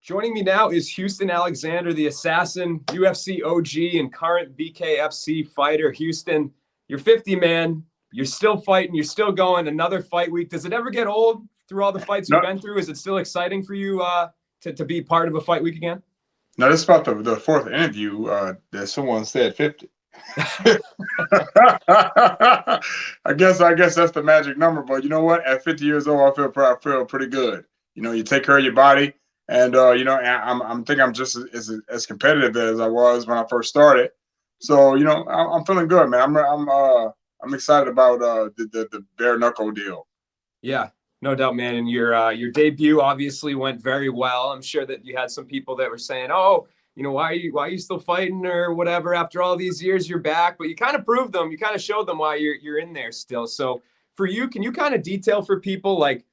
Joining me now is Houston Alexander, the assassin, UFC OG, and current BKFC fighter. Houston, you're 50, man. You're still fighting. You're still going. Another fight week. Does it ever get old through all the fights you've been through? Is it still exciting for you to be part of a fight week again? No, this is about the fourth interview that someone said 50. I guess that's the magic number. But you know what? At 50 years old, I feel pretty good. You know, you take care of your body, and you know, I'm just as competitive as I was when I first started. So you know, I'm feeling good, man. I'm excited about the bare knuckle deal. Yeah, no doubt, man. And your debut obviously went very well. I'm sure that you had some people that were saying, "Oh, you know, why are you still fighting or whatever? After all these years, you're back." But you kind of proved them. You kind of showed them why you're in there still. So for you, can you kind of detail for people like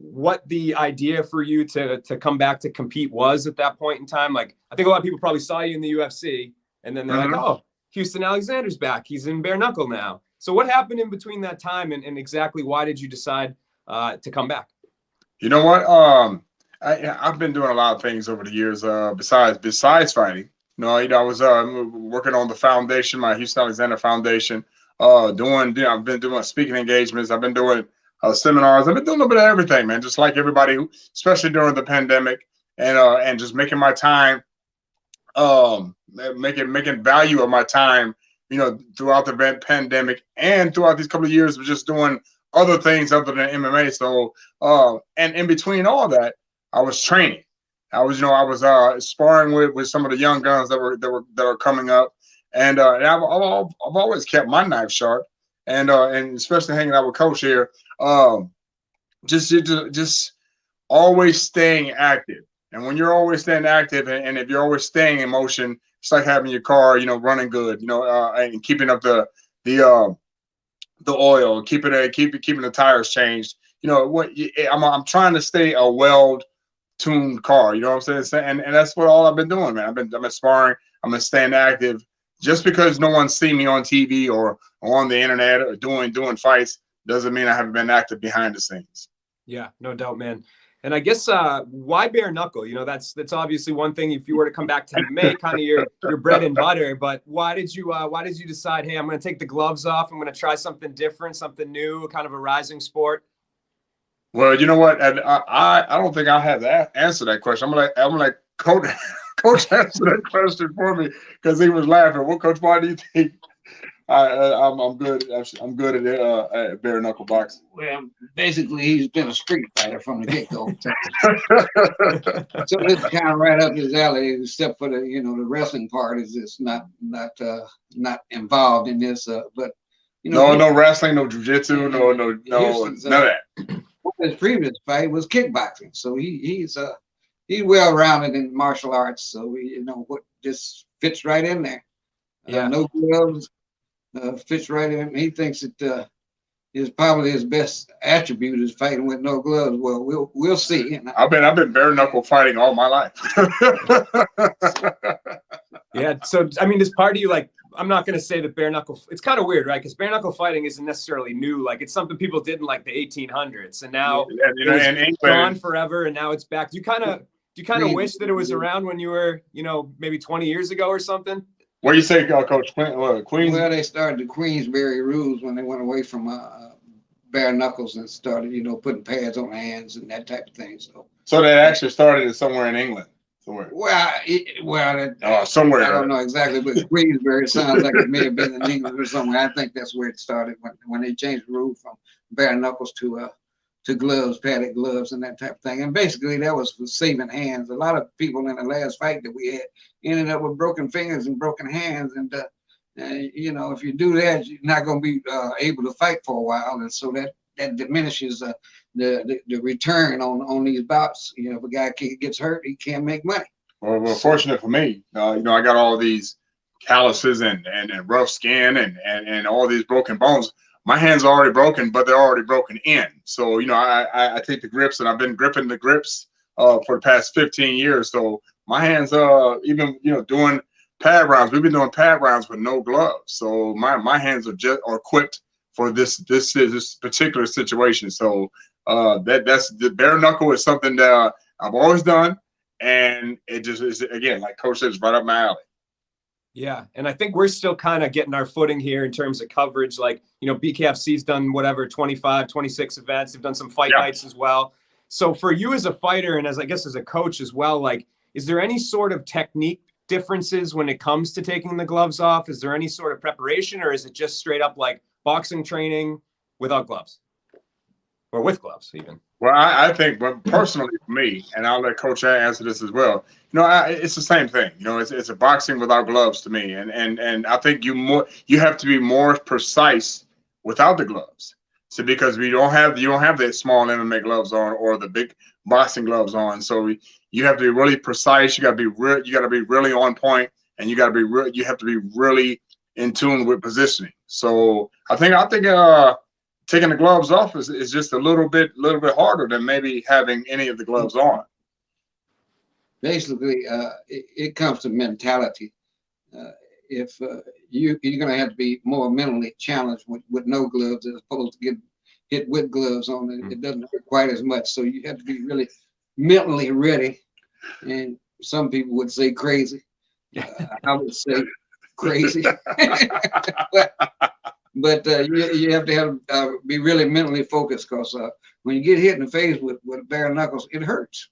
what the idea for you to come back to compete was at that point in time? Like, I think a lot of people probably saw you in the UFC, and then they're like, "Oh, Houston Alexander's back. He's in bare knuckle now." So what happened in between that time, and exactly why did you decide to come back? You know what? I've been doing a lot of things over the years. Besides fighting, I was working on the foundation, my Houston Alexander Foundation. I've been doing speaking engagements. I've been doing seminars. I've been doing a little bit of everything, man. Just like everybody, especially during the pandemic, and just making my time, making value of my time, throughout the pandemic and throughout these couple of years of just doing other things other than MMA. So, and in between all that, I was training. I was sparring with some of the young guns that are coming up, and I've always kept my knife sharp, and especially hanging out with Coach here, just always staying active. And when you're always staying active, and if you're always staying in motion, it's like having your car, running good, and keeping up the oil, keeping the tires changed. I'm trying to stay a well-tuned car. You know what I'm saying? And that's what all I've been doing, man. I've been sparring. I've been staying active. Just because no one's seen me on TV or on the internet or doing fights doesn't mean I haven't been active behind the scenes. Yeah, no doubt, man. And I guess why bare knuckle? That's obviously one thing. If you were to come back to MMA, kind of your bread and butter. But why did you decide, hey, I'm going to take the gloves off. I'm going to try something different, something new, kind of a rising sport? Well, you know what? I don't think I have to answer that question. I'm gonna let Coach answer that question for me because he was laughing. What, Coach? Why do you think? I'm good. I'm good at bare knuckle boxing. Well, basically, he's been a street fighter from the get-go. So it's kind of right up his alley, except for the wrestling part is just not involved in this. But no wrestling, no jiu-jitsu, no none of that. His previous fight was kickboxing, so he's well-rounded in martial arts. So what just fits right in there. Yeah, no gloves. Fits right in. He thinks that is probably his best attribute is fighting with no gloves. Well, we'll see. I've been bare knuckle fighting all my life. Yeah. So I mean, this part of you, like, I'm not going to say that bare knuckle. It's kind of weird, right? Because bare knuckle fighting isn't necessarily new. Like, it's something people did in like the 1800s, and now it's gone forever, and now it's back. Do you kind of wish that it was around when you were, maybe 20 years ago or something? What do you say, Coach Queens? Well, they started the Queensberry Rules when they went away from bare knuckles and started, putting pads on the hands and that type of thing. So they actually started it somewhere in England, somewhere. Somewhere. I don't know exactly, but Queensberry sounds like it may have been in England or somewhere. I think that's where it started when they changed the rule from bare knuckles to gloves, padded gloves, and that type of thing. And basically, that was for saving hands. A lot of people in the last fight that we had ended up with broken fingers and broken hands. And if you do that, you're not going to be able to fight for a while. And so that diminishes the return on these bouts. If a guy gets hurt, he can't make money. Well, fortunate for me, I got all these calluses and rough skin and all these broken bones. My hands are already broken, but they're already broken in. So, I take the grips, and I've been gripping the grips for the past 15 years. So my hands, even, doing pad rounds, we've been doing pad rounds with no gloves. So my hands are equipped for this particular situation. So that's the bare knuckle is something that I've always done. and it just is, again, like Coach said, it's right up my alley. Yeah, and I think we're still kind of getting our footing here in terms of coverage. Like, BKFC's done whatever, 25, 26 events. They've done some fight nights as well. So for you as a fighter and as a coach as well, like, is there any sort of technique differences when it comes to taking the gloves off? Is there any sort of preparation, or is it just straight up like boxing training without gloves or with gloves even? Well, I think, but personally for me, and I'll let Coach answer this as well. It's the same thing. It's a boxing without gloves to me, and I think you have to be more precise without the gloves. So because you don't have that small MMA gloves on or the big boxing gloves on, so you have to be really precise. You got to be really on point, and you have to be really in tune with positioning. So I think taking the gloves off is just a little bit harder than maybe having any of the gloves on. Basically, it comes to mentality. If you're going to have to be more mentally challenged with no gloves as opposed to get hit with gloves on, it doesn't hurt quite as much. So you have to be really mentally ready. And some people would say crazy. I would say crazy. But you have to be really mentally focused, because when you get hit in the face with bare knuckles, it hurts.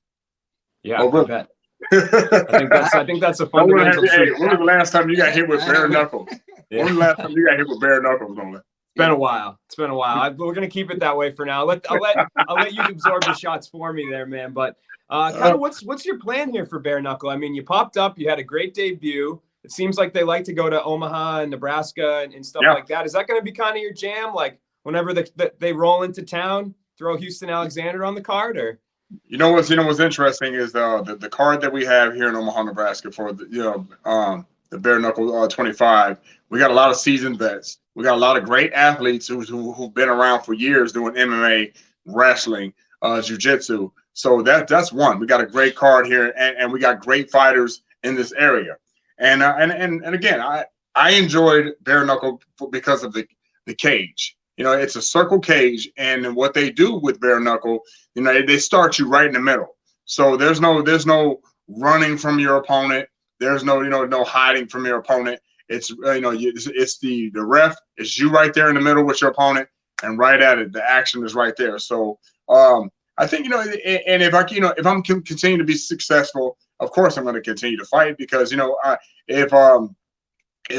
Yeah, I bet. I think that's a fundamental truth. When was the last time you got hit with bare knuckles? When was the last time you got hit with bare knuckles, Nolan? It's been a while. We're gonna keep it that way for now. I'll let you absorb the shots for me there, man. But kind of what's your plan here for bare knuckle? I mean, you popped up, you had a great debut. It seems like they like to go to Omaha and Nebraska and stuff like that. Is that going to be kind of your jam? Like whenever they roll into town, throw Houston Alexander on the card, or? What's interesting is the card that we have here in Omaha, Nebraska for the bare knuckle 25. We got a lot of seasoned vets. We got a lot of great athletes who've been around for years doing MMA, wrestling, jiu-jitsu. So that's one. We got a great card here, and we got great fighters in this area. And again, I enjoyed bare knuckle because of the cage. It's a circle cage, and what they do with bare knuckle, they start you right in the middle. So there's no running from your opponent. There's no hiding from your opponent. It's it's the ref. It's you right there in the middle with your opponent, and right at it, the action is right there. So I think and if I'm continuing to be successful, of course I'm going to continue to fight, because if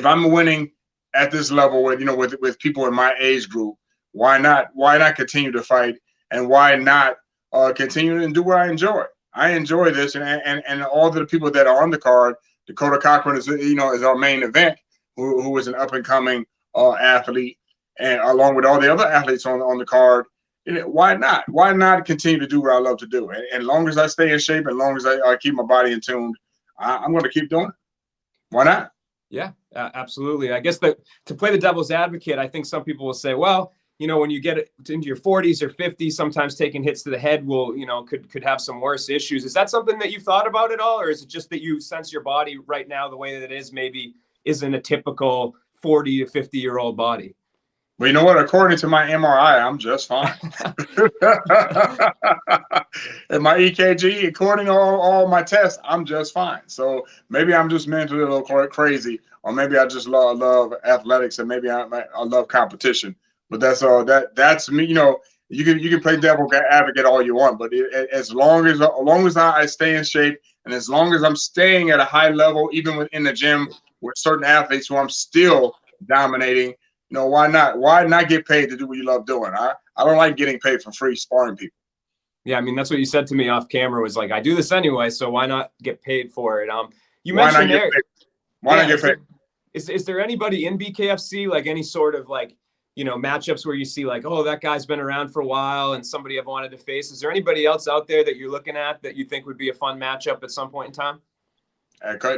I'm winning at this level with people in my age group, why not continue to fight, and why not continue and do what I enjoy? I enjoy this, and all the people that are on the card. Dakota Cochran is our main event, who is an up and coming athlete, and along with all the other athletes on the card. Why not? Why not continue to do what I love to do? And as long as I stay in shape, and as long as I keep my body in tune, I'm going to keep doing it. Why not? Yeah, absolutely. I guess that to play the devil's advocate, I think some people will say, well, when you get into your 40s or 50s, sometimes taking hits to the head will, could have some worse issues. Is that something that you've thought about at all? Or is it just that you sense your body right now, the way that it is, maybe isn't a typical 40 to 50-year-old body? Well, you know what? According to my MRI, I'm just fine. And my EKG, according to all my tests, I'm just fine. So maybe I'm just mentally a little crazy, or maybe I just love athletics, and maybe I love competition. But that's me. You can play devil advocate all you want, but as long as I stay in shape, and as long as I'm staying at a high level, even within the gym with certain athletes who I'm still dominating. Why not? Why not get paid to do what you love doing? I don't like getting paid for free sparring people. Yeah, I mean, that's what you said to me off camera, was like, I do this anyway, so why not get paid for it? You mentioned there. Why not get paid? Is there anybody in BKFC, like any sort of like, matchups where you see like, oh, that guy's been around for a while and somebody I've wanted to face? Is there anybody else out there that you're looking at that you think would be a fun matchup at some point in time?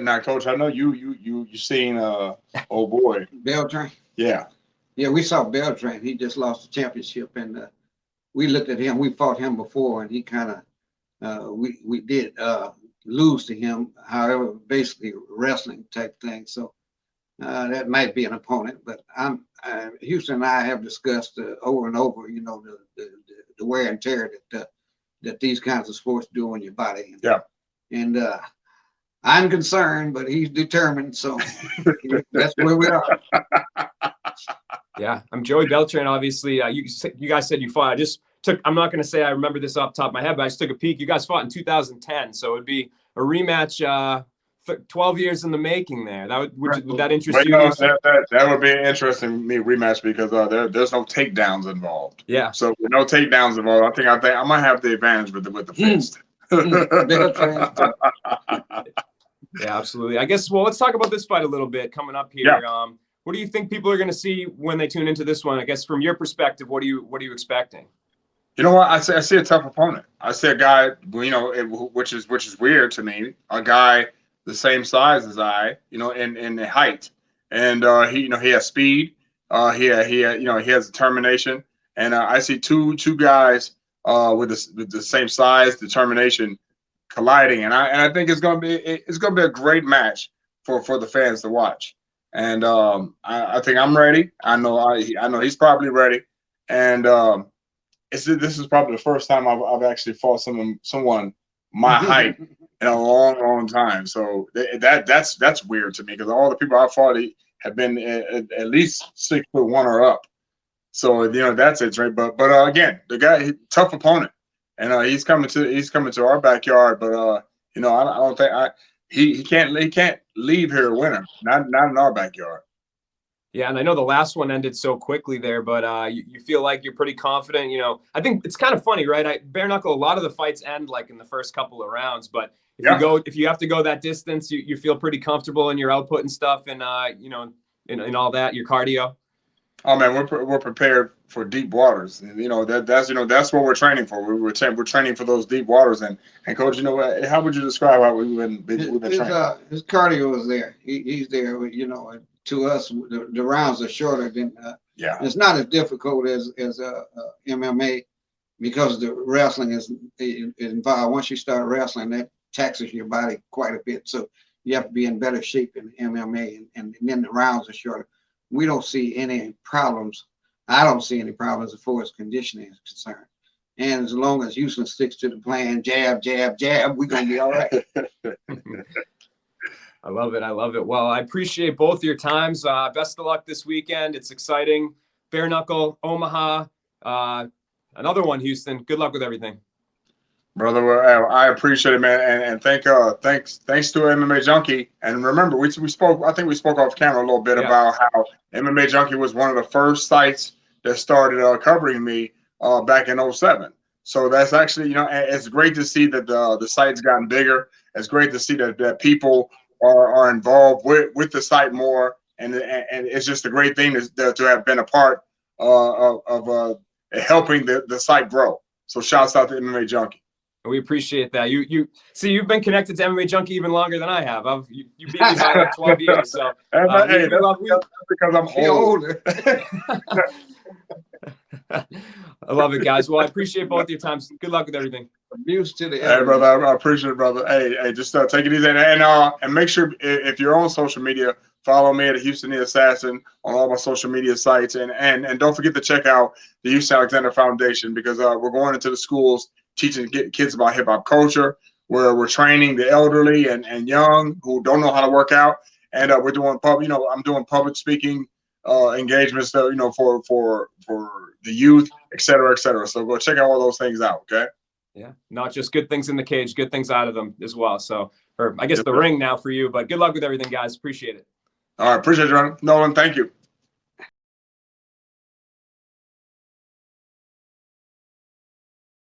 Now, Coach, I know you seen old boy Beltran. Yeah. Yeah, we saw Beltran. He just lost the championship, and we looked at him. We fought him before, and he kind of we did lose to him. However, basically wrestling type thing. So that might be an opponent. But Houston and I have discussed over and over, the wear and tear that these kinds of sports do on your body. Yeah. And I'm concerned, but he's determined. So that's where we are. Yeah, I'm Joey Beltran. Obviously, you guys said you fought. I just took. I'm not going to say I remember this off the top of my head, but I just took a peek. You guys fought in 2010, so it'd be a rematch. 12 years in the making. There, would that interest But, you? That would be an interesting rematch because there's no takedowns involved. Yeah. So with no takedowns involved, I think I might have the advantage with the fist. Yeah, absolutely. I guess. Well, let's talk about this fight a little bit coming up here. Yeah. What do you think people are going to see when they tune into this one? I guess from your perspective, what are you expecting? You know what? I see a tough opponent. I see a guy, which is weird to me. A guy the same size as I, in height, and he has speed. He has determination, and I see two guys with the same size, determination, colliding, and I think it's gonna be a great match for the fans to watch. And I think I'm ready. I know he's probably ready, and this is probably the first time I've actually fought someone my height in a long time. So that's weird to me because all the people I fought have been at least 6'1" or up. So that's it, right? But again, the guy, tough opponent, and he's coming to our backyard. But I don't think he can't leave here a winner. Not in our backyard. Yeah, and I know the last one ended so quickly there, but you feel like you're pretty confident. I think it's kind of funny, right? Bare knuckle, a lot of the fights end like in the first couple of rounds, but if you have to go that distance, you feel pretty comfortable in your output and stuff, and in all that, your cardio. Oh man, we're prepared for deep waters, and that's what we're training for. We're training for those deep waters, and coach, how would you describe how we've been training? His cardio is there. He's there. To us, the rounds are shorter than. It's not as difficult as MMA because the wrestling is involved. Once you start wrestling, that taxes your body quite a bit. So you have to be in better shape in MMA, and then the rounds are shorter. We don't see any problems. I don't see any problems as far as conditioning is concerned. And as long as Houston sticks to the plan, jab, jab, jab, we're going to be all right. I love it. Well, I appreciate both your times. Best of luck this weekend. It's exciting. Bare knuckle, Omaha. Another one, Houston. Good luck with everything. Brother, I appreciate it, man, and thanks to MMA Junkie. And remember, we spoke. I think we spoke off camera a little bit about how MMA Junkie was one of the first sites that started covering me back in 2007. So that's actually, it's great to see that the site's gotten bigger. It's great to see that people are involved with the site more, and it's just a great thing to have been a part of helping the site grow. So shouts out to MMA Junkie. We appreciate that. You've been connected to MMA Junkie even longer than I have. You beat me by like 12 years. So that's because I'm older. I love it, guys. Well, I appreciate both your times. Good luck with everything. Abuse to the Hey, brother, I appreciate it, brother. Hey, just take it easy and make sure if you're on social media, follow me at Houston the Assassin on all my social media sites, and don't forget to check out the Houston Alexander Foundation because we're going into the schools teaching kids about hip hop culture, where we're training the elderly and young who don't know how to work out, and we're doing I'm doing public speaking engagements, for the youth, et cetera, et cetera. So go check out all those things out, okay? Yeah, not just good things in the cage, good things out of them as well. So, or I guess the ring now for you, but good luck with everything, guys. Appreciate it. All right, appreciate you, Nolan. Thank you.